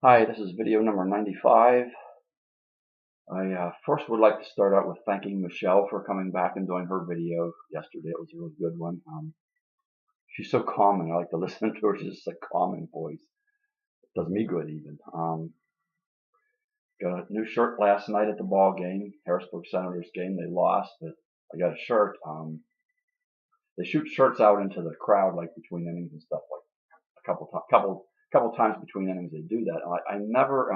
Hi, this is video number 95. I first would like to start out with thanking Michelle for coming back and doing her video yesterday. It was a really good one. She's so calming. I like to listen to her. She's just a calming voice. It does me good even. Got a new shirt last night at the ball game, Harrisburg Senators game. They lost, but I got a shirt. They shoot shirts out into the crowd like between innings and stuff, like a couple times between innings they do that. I never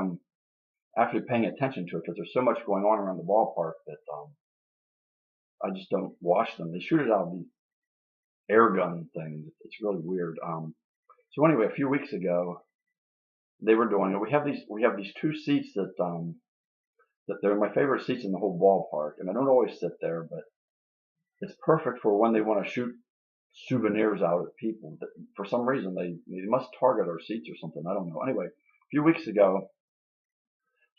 actually paying attention to it because there's so much going on around the ballpark that I just don't watch them. They shoot it out of these air gun things. It's really weird. So anyway, a few weeks ago they were doing it. We have these two seats that they're my favorite seats in the whole ballpark, and I don't always sit there, but it's perfect for when they want to shoot souvenirs out at people. For some reason they must target our seats or something. I don't know. Anyway, a few weeks ago,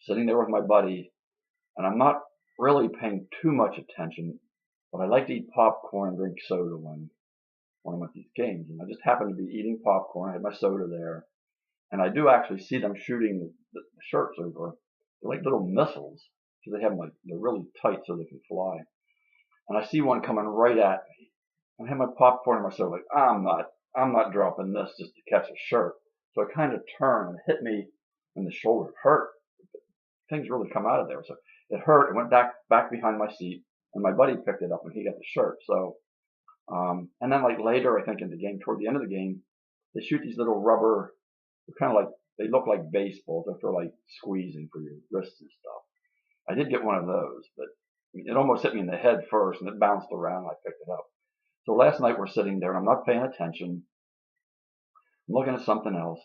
sitting there with my buddy, and I'm not really paying too much attention, but I like to eat popcorn and drink soda when I'm at these games. And I just happened to be eating popcorn. I had my soda there, and I do actually see them shooting the shirts over. They're like little missiles because they have them like they're really tight so they can fly. And I see one coming right at me. And I have my popcorn and my soda. Like I'm not dropping this just to catch a shirt. So I kind of turn and it hit me in the shoulder. It hurt. Things really come out of there. So it hurt. It went back behind my seat, and my buddy picked it up and he got the shirt. So and then like later, I think in the game, toward the end of the game, they shoot these little rubber, they're kind of like they look like baseballs. They're for like squeezing for your wrists and stuff. I did get one of those, but it almost hit me in the head first, and it bounced around. And I picked it up. So last night we're sitting there, and I'm not paying attention. I'm looking at something else,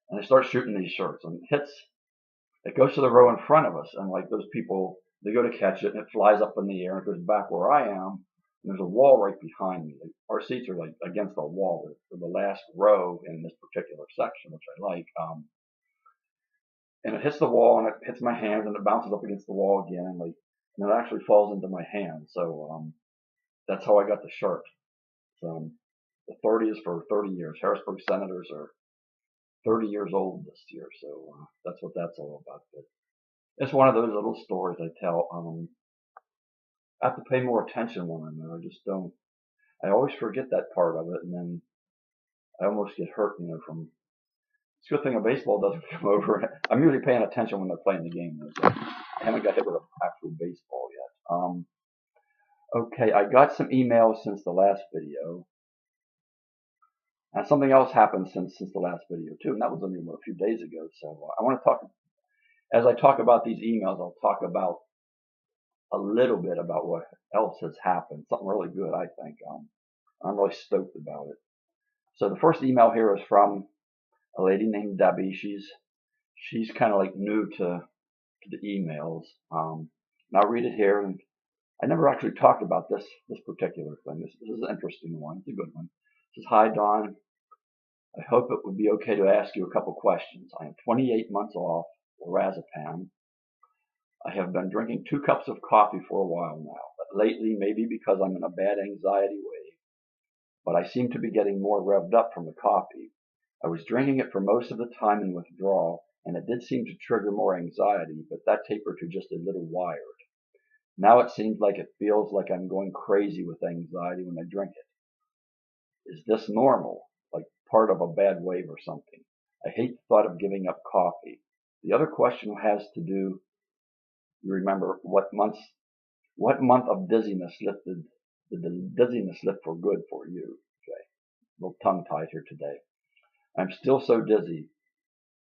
and they start shooting these shirts, and it goes to the row in front of us, and like those people, they go to catch it, and it flies up in the air, and it goes back where I am, and there's a wall right behind me. Like, our seats are like against a wall. They're the last row in this particular section, which I like. And it hits the wall, and it hits my hand, and it bounces up against the wall again, and it actually falls into my hand. So that's how I got the shirt. So the 30 is for 30 years. Harrisburg Senators are 30 years old this year, so that's what that's all about. But it's one of those little stories I tell. I have to pay more attention when I'm there. I just don't. I always forget that part of it, and then I almost get hurt, from. It's a good thing a baseball doesn't come over. I'm usually paying attention when they're playing the game. So I haven't got hit with an actual baseball yet. Okay, I got some emails since the last video. And something else happened since the last video too, and that was only a few days ago. So I want to talk. As I talk about these emails, I'll talk about a little bit about what else has happened. Something really good, I think. I'm really stoked about it. So the first email here is from a lady named Debbie. She's kind of like new to the emails. And I'll read it here. And I never actually talked about this particular thing. This is an interesting one. It's a good one. It says, "Hi Don. I hope it would be okay to ask you a couple questions. I am 28 months off lorazepam. I have been drinking 2 cups of coffee for a while now, but lately, maybe because I'm in a bad anxiety wave, but I seem to be getting more revved up from the coffee. I was drinking it for most of the time in withdrawal, and it did seem to trigger more anxiety, but that tapered to just a little wired. Now it seems like it feels like I'm going crazy with anxiety when I drink it. Is this normal? Like part of a bad wave or something? I hate the thought of giving up coffee. The other question has to do, you remember what month of dizziness lifted the dizziness lift for good for you? Okay, a little tongue tied here today. I'm still so dizzy.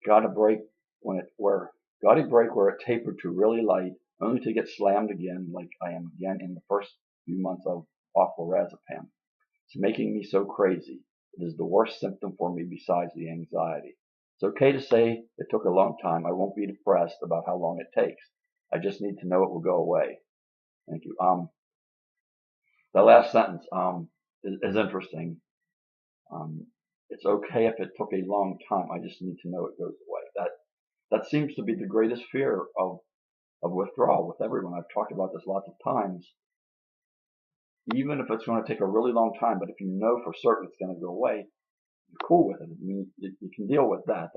Got a break where it tapered to really light, only to get slammed again, like I am again in the first few months of off lorazepam. It's making me so crazy. It is the worst symptom for me besides the anxiety. It's okay to say it took a long time. I won't be depressed about how long it takes. I just need to know it will go away. Thank you." The last sentence is interesting. It's okay if it took a long time. I just need to know it goes away. That seems to be the greatest fear of withdrawal with everyone. I've talked about this lots of times. Even if it's going to take a really long time, but if you know for certain it's going to go away, you're cool with it. I mean, you can deal with that.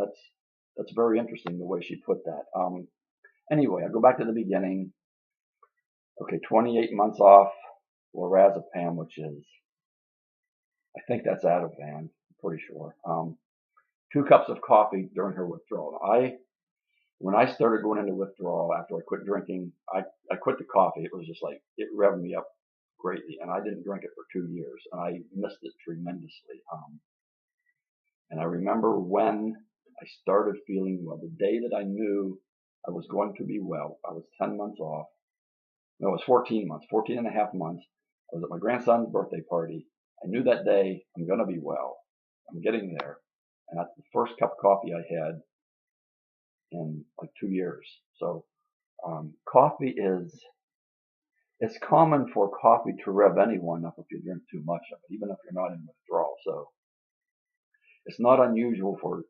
That's very interesting the way she put that. Anyway, I go back to the beginning. Okay, 28 months off lorazepam, which is, I think that's Ativan, I'm pretty sure. 2 cups of coffee during her withdrawal. When I started going into withdrawal after I quit drinking, I quit the coffee. It was just like, it revved me up greatly, and I didn't drink it for 2 years, and I missed it tremendously. And I remember when I started feeling well, the day that I knew I was going to be well, I was 10 months off. No, it was 14 months, 14 and a half months. I was at my grandson's birthday party. I knew that day I'm going to be well. I'm getting there. And that's the first cup of coffee I had in like 2 years. So, coffee it's common for coffee to rev anyone up if you drink too much of it, even if you're not in withdrawal. So it's not unusual for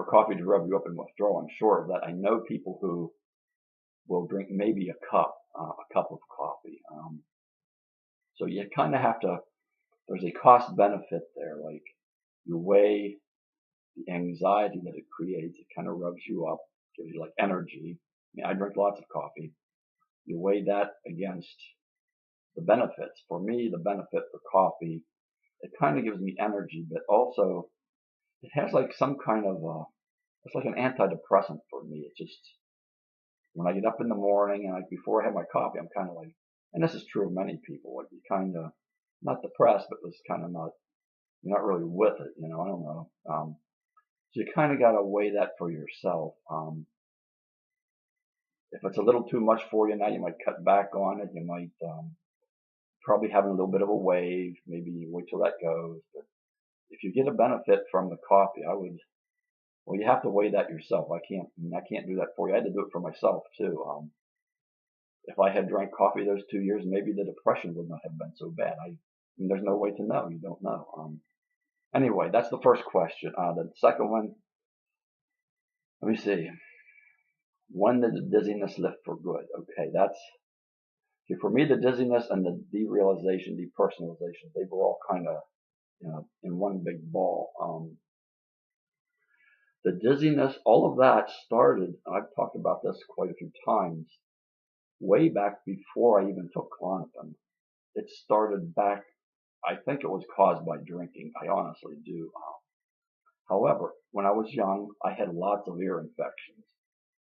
coffee to rev you up in withdrawal. I'm sure of that. I know people who will drink maybe a cup of coffee. So you kind of have to, there's a cost benefit there. Like, you weigh the anxiety that it creates. It kind of rubs you up, gives you like energy. I mean, I drink lots of coffee. You weigh that against the benefits. For me, the benefit for coffee, it kind of gives me energy, but also it has like some kind of it's like an antidepressant for me. It just, when I get up in the morning and like before I have my coffee, I'm kind of like, and this is true of many people, like you kind of not depressed, but it's kind of not, you're not really with it, I don't know. So you kind of got to weigh that for yourself. If it's a little too much for you now, you might cut back on it. You might probably have a little bit of a wave. Maybe wait till that goes. But if you get a benefit from the coffee, well, you have to weigh that yourself. I can't do that for you. I had to do it for myself too. If I had drank coffee those 2 years, maybe the depression would not have been so bad. I mean, there's no way to know. You don't know. Anyway, that's the first question. The second one, let me see. When did the dizziness lift for good? Okay, for me, the dizziness and the derealization, depersonalization, they were all kind of, in one big ball. The dizziness, all of that started, and I've talked about this quite a few times, way back before I even took Klonopin. It started back, I think it was caused by drinking. I honestly do. However, when I was young, I had lots of ear infections.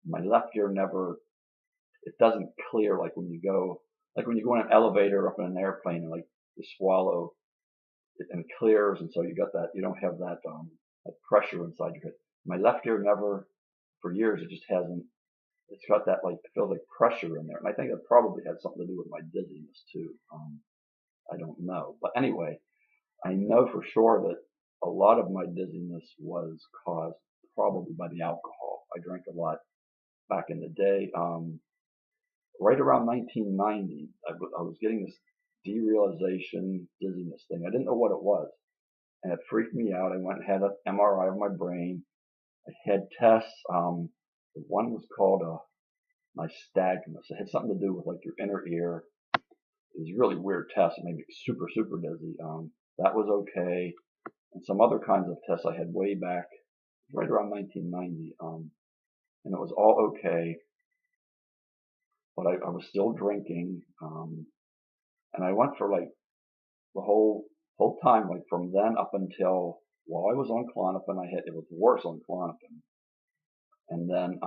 My left ear it doesn't clear like when you go in an elevator up in an airplane and like you swallow it and it clears, and so you don't have that pressure inside your head. My left ear never, for years, it just hasn't, it's got that like, it feels like pressure in there. And I think it probably had something to do with my dizziness too. I don't know. But anyway, I know for sure that a lot of my dizziness was caused probably by the alcohol. I drank a lot back in the day. Right around 1990, I was getting this derealization dizziness thing. I didn't know what it was, and it freaked me out. I went and had an MRI of my brain. I had tests. The one was called nystagmus. It had something to do with like your inner ear. It was a really weird test. It made me super, super dizzy. That was okay. And some other kinds of tests I had way back, right around 1990. And it was all okay. But I was still drinking. And I went for like the whole time, like from then up until while I was on Klonopin, it was worse on Klonopin. And then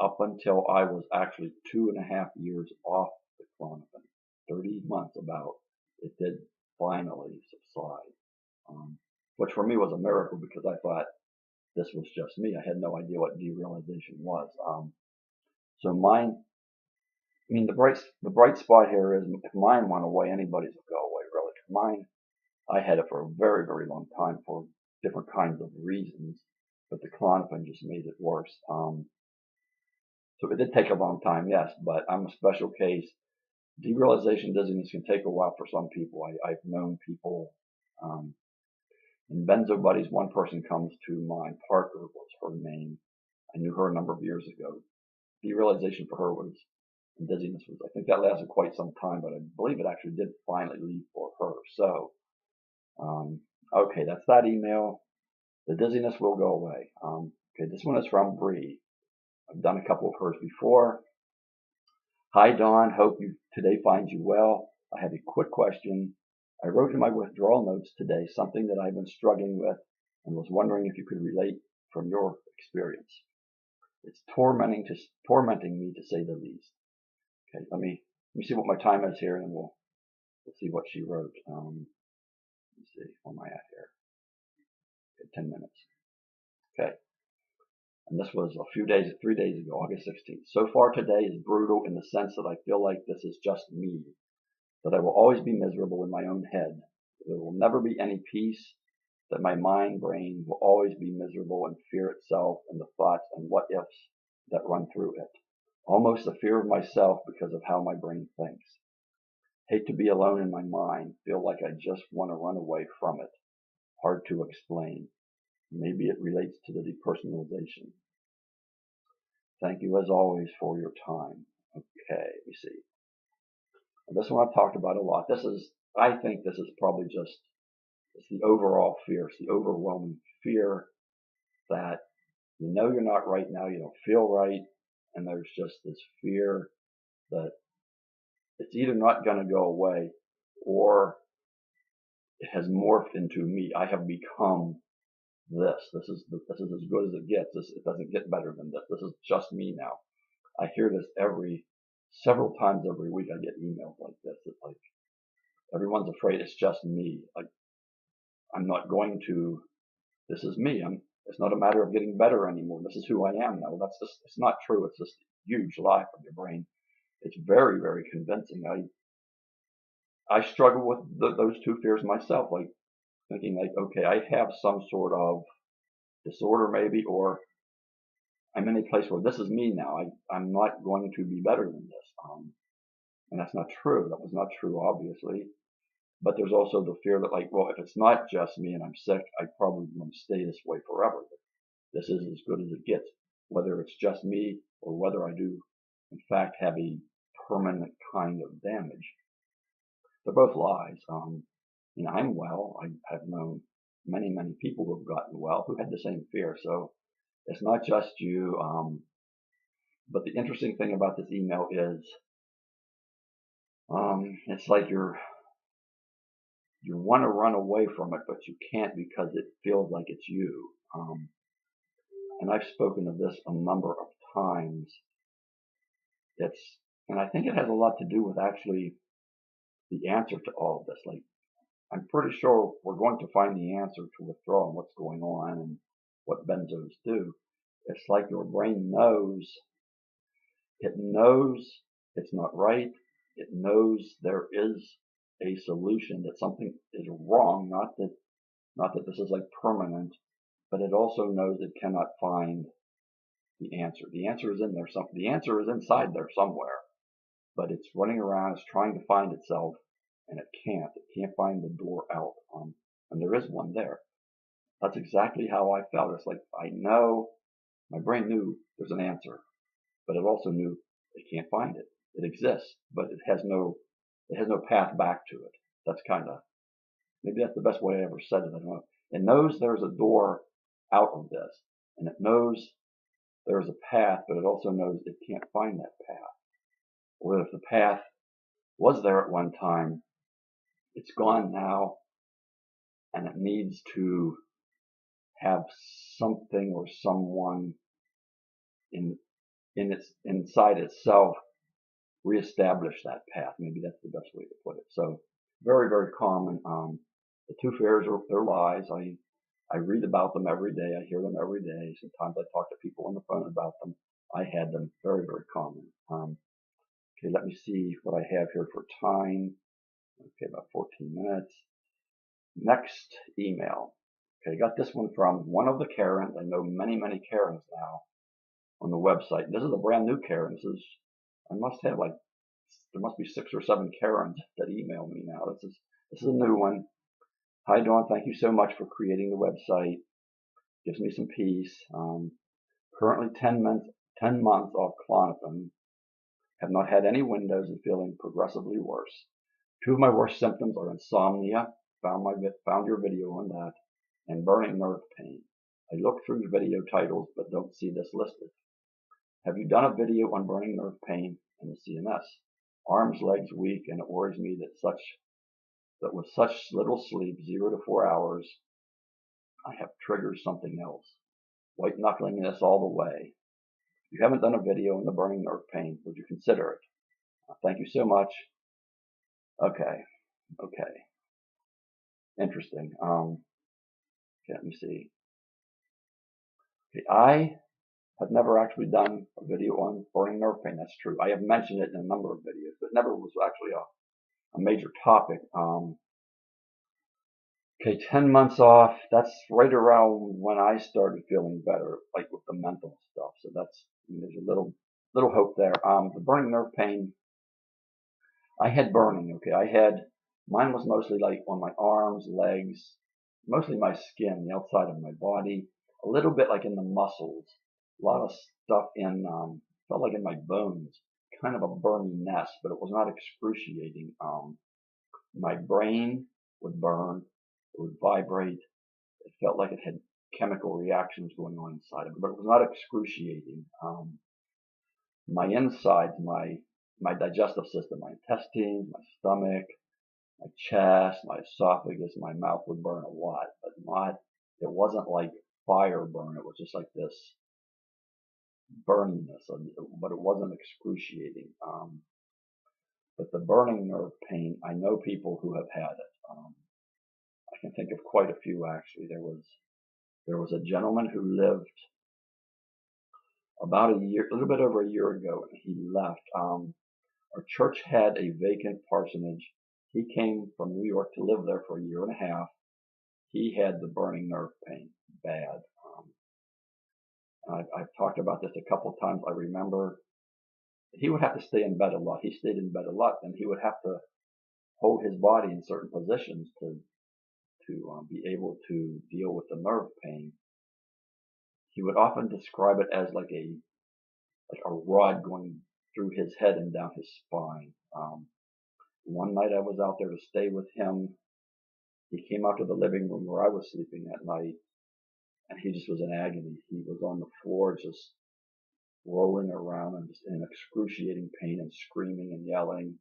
up until I was actually 2.5 years off the Klonopin, 30 months about, it did finally subside. Which for me was a miracle because I thought this was just me. I had no idea what derealization was. So mine, I mean, the bright spot here is if mine went away, anybody's will go away, really. Mine, I had it for a very, very long time for different kinds of reasons, but the Klonopin just made it worse. So it did take a long time, yes, but I'm a special case. Derealization dizziness can take a while for some people. I've known people, in Benzo Buddies, one person comes to mind, Parker was her name. I knew her a number of years ago. Derealization for her and dizziness was, I think that lasted quite some time, but I believe it actually did finally leave for her. So, okay, that's that email. The dizziness will go away. Okay, this one is from Bree. I've done a couple of hers before. Hi, Dawn. Hope today finds you well. I have a quick question. I wrote in my withdrawal notes today something that I've been struggling with and was wondering if you could relate from your experience. It's tormenting me to say the least. Okay, let me see what my time is here, and we'll see what she wrote. Let's see, where am I at here? Okay, 10 minutes. Okay. And this was 3 days ago, August 16th. So far today is brutal in the sense that I feel like this is just me, that I will always be miserable in my own head. There will never be any peace, that my brain will always be miserable and fear itself and the thoughts and what ifs that run through it. Almost a fear of myself because of how my brain thinks. Hate to be alone in my mind, feel like I just want to run away from it. Hard to explain. Maybe it relates to the depersonalization. Thank you as always for your time. Okay, let me see. This one I've talked about a lot. I think this is probably it's the overall fear. It's the overwhelming fear that you know you're not right now, you don't feel right, and there's just this fear that it's either not going to go away or it has morphed into me. I have become this. This is as good as it gets. It doesn't get better than this. This is just me now. I hear this several times every week. I get emails like this. It's like everyone's afraid it's just me. Like I'm not going to. This is me. It's not a matter of getting better anymore. This is who I am now. It's not true. It's just a huge lie from your brain. It's very, very convincing. I struggle with those two fears myself, like thinking like, okay, I have some sort of disorder maybe, or I'm in a place where this is me now. I'm not going to be better than this. And that's not true. That was not true, obviously. But there's also the fear that like, well, if it's not just me and I'm sick, I probably want to stay this way forever. This is as good as it gets, whether it's just me or whether I do, in fact, have a permanent kind of damage. They're both lies. I'm well. I have known many, many people who have gotten well who had the same fear. So it's not just you. But the interesting thing about this email is, it's like you want to run away from it, but you can't because it feels like it's you. And I've spoken of this a number of times. And I think it has a lot to do with actually the answer to all of this. Like, I'm pretty sure we're going to find the answer to withdrawal and what's going on and what benzos do. It's like your brain knows. It knows it's not right. It knows there is a solution, that something is wrong, not that this is like permanent, but it also knows it cannot find the answer. The answer is in there. The answer is inside there somewhere, but it's running around. It's trying to find itself, and it can't. It can't find the door out. And there is one there. That's exactly how I felt. It's like I know my brain knew there's an answer, but it also knew it can't find it. It exists, but it has no path back to it. That's maybe that's the best way I ever said it. I don't know. It knows there's a door out of this, and it knows there's a path, but it also knows it can't find that path. Or if the path was there at one time, it's gone now, and it needs to have something or someone inside itself reestablish that path. Maybe that's the best way to put it. So very, very common. The two fears they're lies. I read about them every day. I hear them every day. Sometimes I talk to people on the phone about them. I had them. Very, very common. Okay, let me see what I have here for time. Okay, about 14 minutes. Next email. Okay, I got this one from one of the Karens. I know many, many Karens now on the website. This is a brand new Karen. There must be 6 or 7 Karens that email me now. This is a new one. Hi, Dawn. Thank you so much for creating the website. Gives me some peace. Currently 10 months off Klonopin. Have not had any windows and feeling progressively worse. 2 of my worst symptoms are insomnia. Found your video on that, and burning nerve pain. I look through the video titles but don't see this listed. Have you done a video on burning nerve pain and the CNS? Arms, legs weak, and it worries me that with such little sleep, 0 to 4 hours, I have triggered something else. White knuckling this all the way. If you haven't done a video on the burning nerve pain, would you consider it? Thank you so much. Okay. Interesting. Okay, let me see. Okay, I have never actually done a video on burning nerve pain. That's true. I have mentioned it in a number of videos, but never was actually a major topic. Okay, 10 months off. That's right around when I started feeling better, like with the mental stuff. So there's a little hope there. The burning nerve pain, I had burning. Okay, mine was mostly like on my arms, legs, mostly my skin, the outside of my body, a little bit like in the muscles, a lot of stuff felt like in my bones, kind of a burning nest, but it was not excruciating. My brain would burn, it would vibrate, it felt like it had chemical reactions going on inside of it, but it was not excruciating. My insides, my digestive system, my intestines, my stomach, my chest, my esophagus, my mouth would burn a lot, but it wasn't like fire burn. It was just like this burningness, but it wasn't excruciating. But the burning nerve pain, I know people who have had it. I can think of quite a few actually. There was a gentleman who lived about a little bit over a year ago, and he left. Our church had a vacant parsonage. He came from New York to live there for a year and a half. He had the burning nerve pain bad. I've talked about this a couple of times. I remember he would have to stay in bed a lot. He stayed in bed a lot, and he would have to hold his body in certain positions to be able to deal with the nerve pain. He would often describe it as like a rod going through his head and down his spine. One night I was out there to stay with him. He came out to the living room where I was sleeping at night, and he just was in agony. He was on the floor just rolling around and just in excruciating pain and screaming and yelling.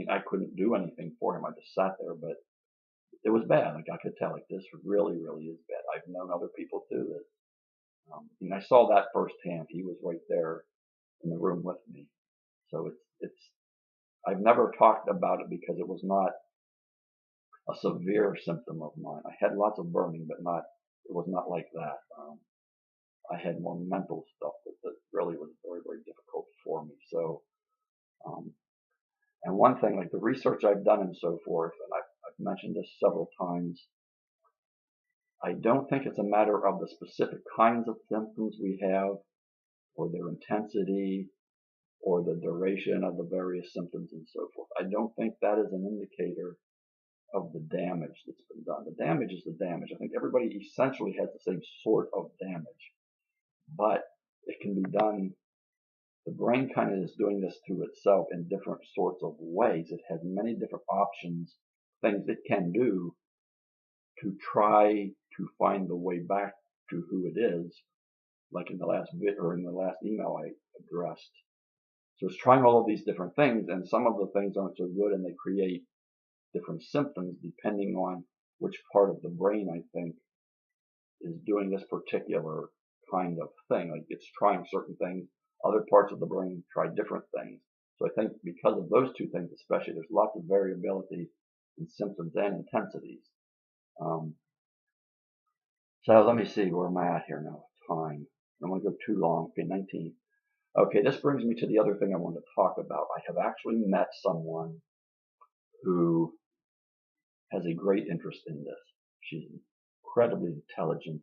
I couldn't do anything for him. I just sat there, but it was bad. Like I could tell, like this really, really is bad. I've known other people too that, I saw that firsthand. He was right there in the room with me. So I've never talked about it because it was not a severe symptom of mine. I had lots of burning, but it was not like that. I had more mental stuff that really was very, very difficult for me. So, and one thing, like the research I've done and so forth, and I've mentioned this several times, I don't think it's a matter of the specific kinds of symptoms we have, or their intensity, or the duration of the various symptoms and so forth. I don't think that is an indicator of the damage that's been done. The damage is the damage. I think everybody essentially has the same sort of damage, but it can be done. The brain kind of is doing this to itself in different sorts of ways. It has many different options, things it can do to try to find the way back to who it is, like in the last bit or in the last email I addressed. So it's trying all of these different things, and some of the things aren't so good, and they create different symptoms depending on which part of the brain, I think, is doing this particular kind of thing. Like it's trying certain things, other parts of the brain try different things. So I think because of those two things especially, there's lots of variability in symptoms and intensities. So let me see where am I at here now. Time. I don't want to go too long. Okay, 19. Okay, this brings me to the other thing I want to talk about. I have actually met someone who has a great interest in this. She's incredibly intelligent.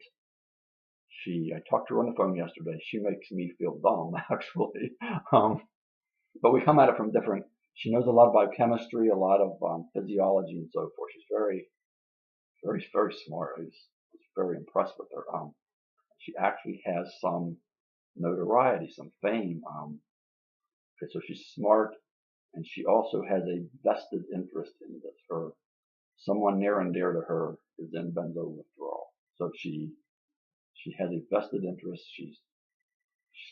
I talked to her on the phone yesterday. She makes me feel dumb, actually. But we come at it from different. She knows a lot of biochemistry, a lot of physiology, and so forth. She's very, very, very smart. I was very impressed with her. She actually has some notoriety, some fame. Okay, so she's smart, and she also has a vested interest in this. Someone near and dear to her is in benzo withdrawal. So she has a vested interest. She's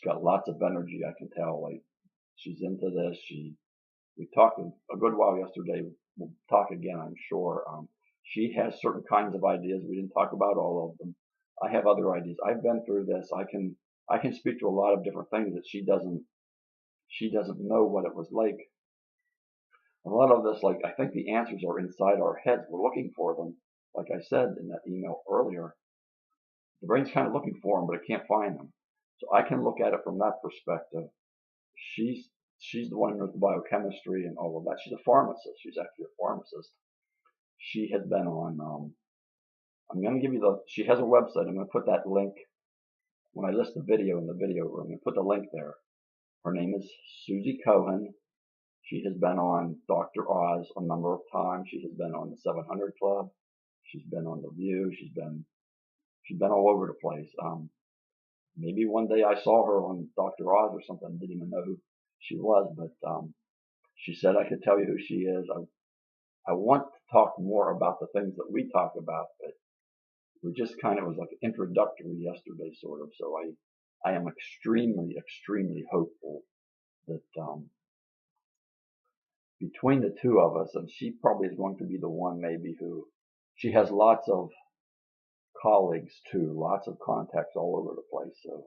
got lots of energy. I can tell. Like she's into this. We talked a good while yesterday. We'll talk again, I'm sure. She has certain kinds of ideas. We didn't talk about all of them. I have other ideas. I've been through this. I can speak to a lot of different things that she doesn't know what it was like. A lot of this, like, I think the answers are inside our heads. We're looking for them. Like I said in that email earlier, the brain's kind of looking for them, but it can't find them. So I can look at it from that perspective. She's she's the one with the biochemistry and all of that. She's a pharmacist. She's actually a pharmacist. She has been on. I'm going to give you she has a website. I'm going to put that link when I list the video in the video room. I'm going to put the link there. Her name is Susie Cohen. She has been on Dr. Oz a number of times. She has been on the 700 Club. She's been on The View. She's been all over the place. Maybe one day I saw her on Dr. Oz or something. Didn't even know who she was, but she said I could tell you who she is. I want to talk more about the things that we talk about, but we just kind of was like introductory yesterday, sort of. So I am extremely, extremely hopeful that between the two of us, and she probably is going to be the one maybe who, she has lots of colleagues too, lots of contacts all over the place. So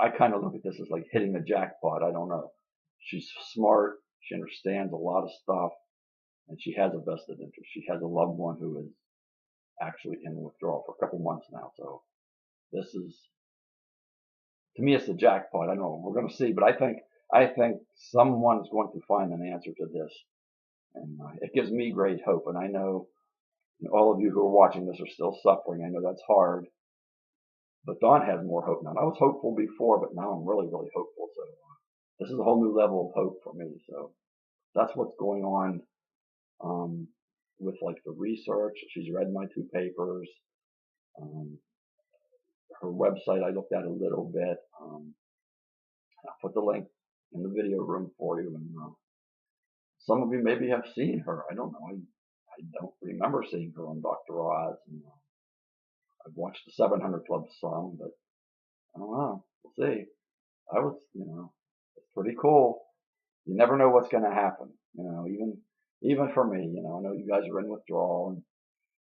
I kind of look at this as like hitting the jackpot. I don't know. She's smart. She understands a lot of stuff, and she has a vested interest. She has a loved one who is actually in withdrawal for a couple months now. So this is, to me, it's the jackpot. I don't know. We're going to see, but I think someone's going to find an answer to this, and it gives me great hope. And I know all of you who are watching this are still suffering. I know that's hard, but Dawn has more hope now. I was hopeful before, but now I'm really, really hopeful. So this is a whole new level of hope for me. So that's what's going on with like the research. She's read my 2 papers. Her website I looked at a little bit. I'll put the link in the video room for you. And some of you maybe have seen her. I don't know. I don't remember seeing her on Dr. Oz. And, I've watched the 700 Club some, but I don't know. We'll see. I was, it's pretty cool. You never know what's going to happen. Even for me, I know you guys are in withdrawal and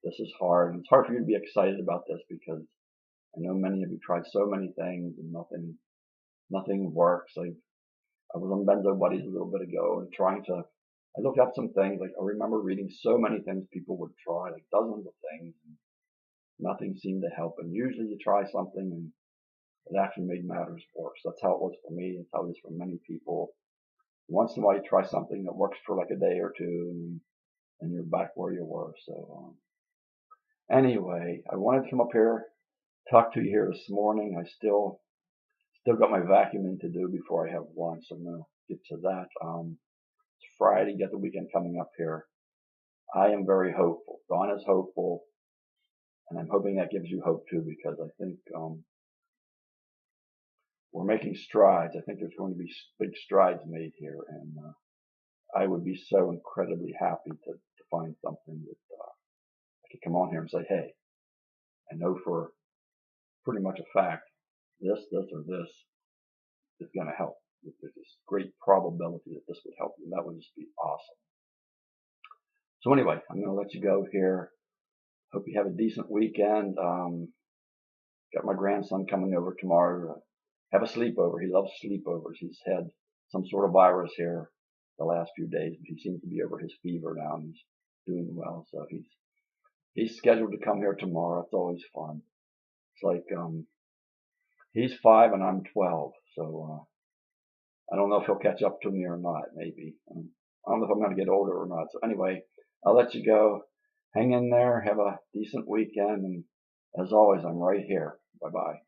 this is hard. And it's hard for you to be excited about this because I know many of you tried so many things and nothing works. I was on Benzo Buddies a little bit ago and I looked up some things. Like I remember reading so many things people would try, like dozens of things, and nothing seemed to help. And usually you try something and it actually made matters worse. That's how it was for me. It's how it is for many people. Once in a while you try something that works for like a day or two and you're back where you were. So anyway, I wanted to come up here, talk to you here this morning. I still got my vacuuming to do before I have lunch. So I'm going to get to that. It's Friday, got the weekend coming up here. I am very hopeful. Dawn is hopeful. And I'm hoping that gives you hope too, because I think we're making strides. I think there's going to be big strides made here. And I would be so incredibly happy to find something that I could come on here and say, hey, I know for pretty much a fact this, or this is going to help. There's this great probability that this would help you. That would just be awesome. So anyway, I'm going to let you go here. Hope you have a decent weekend. Got my grandson coming over tomorrow to have a sleepover. He loves sleepovers. He's had some sort of virus here the last few days, but he seems to be over his fever now and he's doing well. So he's scheduled to come here tomorrow. It's always fun. It's like he's 5 and I'm 12, so I don't know if he'll catch up to me or not. Maybe I don't know if I'm going to get older or not. So anyway, I'll let you go. Hang in there. Have a decent weekend, and as always, I'm right here. Bye bye.